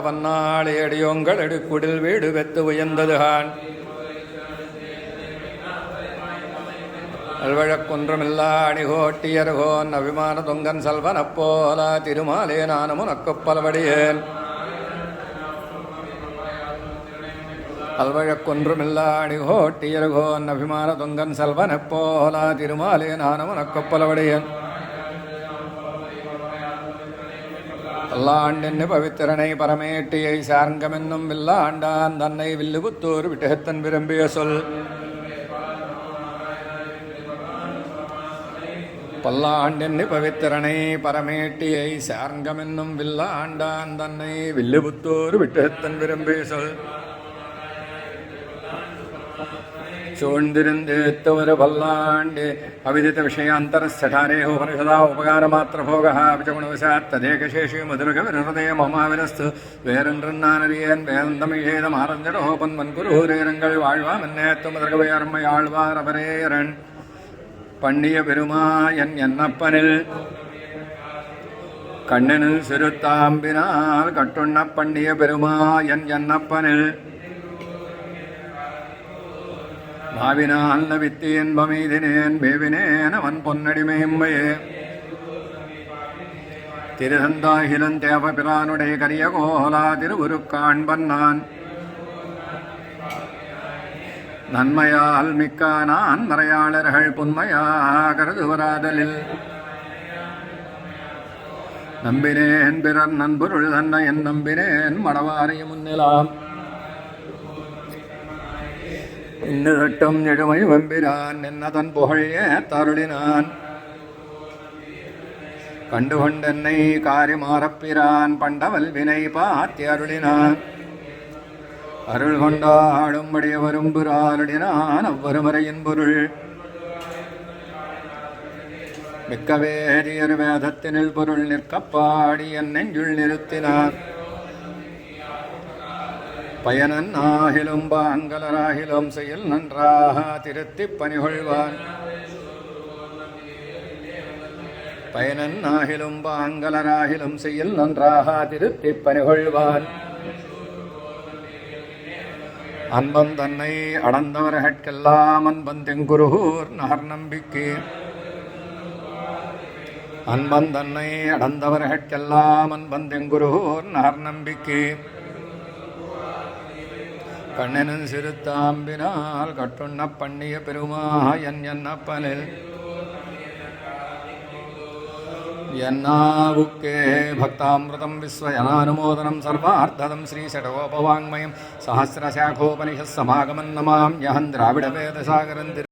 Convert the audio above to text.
வன்னாளியடியோங்கள் எடுக்குடில் வீடு வெத்து உயர்ந்ததுகான் அல்வழக்குன்றமில்லா அணிகோட்டியர்கோன் அபிமான தொங்கன் சல்வனப்போல திருமாலே நானும் உனக்குப் பலவடியேன் அல்வழக்குன்றுமில்லா அணிகோட்டியர்கோன் அபிமான தொங்கன் சல்வனப்போல திருமாலே நானும் உனக்குப் பலவடியேன் பல்லாண்டென்னு பவித்திரனை பரமேட்டியை சார்ங்கமென்னும் வில்லாண்டான் தன்னை வில்லுபுத்தூர் விட்டகத்தன் விரும்பிய சொல் பல்லாண்டென்னு பவித்திரனை பரமேட்டியை சார்ங்கமென்னும் வில்லாண்டான் தன்னை வில்லுபுத்தூர் விட்டகத்தன் விரும்பிய சொல் சூழ்ந்திருந்தேத்தவரு பல்லாண்டு அவிதித விஷயாந்தரஸ்டாரேஹ உபனிஷதா உபகாரமாத்திரபோகா அபிச்சகுணவசாத்ததேகசேஷி மதுரகவிரதய மமாவிரஸ்து வேறென்றானறியேன் வேந்தமிழேதம் ஆரஞ்சடோபன் மன்குருரேரங்கள் வாழ்வாம் என்னேத்து மதுரகவையர்மை ஆழ்வார் அவரேரன் பண்ணிய பெருமாயன் என்னப்பனில் கண்ணனில் சிறுத்தாம்பினால் கட்டுண்ண பண்ணிய பெருமாயன் என்னப்பனில் நாவினால் நவித்து என்பமெய்தினேன் மேவினேன் அவன் பொன்னடிமையும்பையே திருதந்தாகிலன் தேவ பிரானுடைய கரிய கோலா திருவுருக்காண்பன் நான் நன்மையால் மிக்க நான் மறையாளர்கள் புன்மையா கருதுவராதலில் நம்பினேன் பிறர் நண்பொருள் தன்னை என் நம்பினேன் மடவாரிய முன்னிலாம் இன்னுதட்டும் நெடுமை வெம்பிரான் என்னதன் புகழே தருளினான் கண்டுகொண்டென்னை காரிமாறப்பிரான் பண்டவல் வினை பாத்தி அருளினான் அருள் கொண்டாடும்படிய வரும்புராளுடினான் அவ்வருமறையின் பொருள் மிக்க வேதியர் வேதத்தினில் பொருள் நிற்கப்பாடி என் நெஞ்சுள் நிறுத்தினான் பயனன் ஆகிலும் பாங்கலராகிலும் செயல் நன்றாக திருத்திப் பணிகொள்வான் பயனன் ஆகிலும் பாங்கலராகிலும் செயல் நன்றாக திருத்திப் பணிகொள்வான் அன்பன் தன்னை அடந்தவர்கட்கெல்லாம் அன்பன் தெங்குருகூர் நகர் நம்பிக்கை அன்பன் தன்னை அடந்தவர்கட்கெல்லாம் அன்பன் தெங்குருகூர் நகர் நம்பிக்கை கண்ணனின் சிறுத்தாம்பினால் கட்டுண்ண பண்ணிய பெருமாயன் என்னப்பனில் என்னாவுக்கே பக்தாமிருதம் விஸ்வயனானுமோதனம் சர்வார்த்ததம் ஸ்ரீ ஷடகோபவாங்மயம் சஹசிரசாகோபனிஷத் சமாகமன் நமாம் யஹம் திராவிட வேதசாகரன்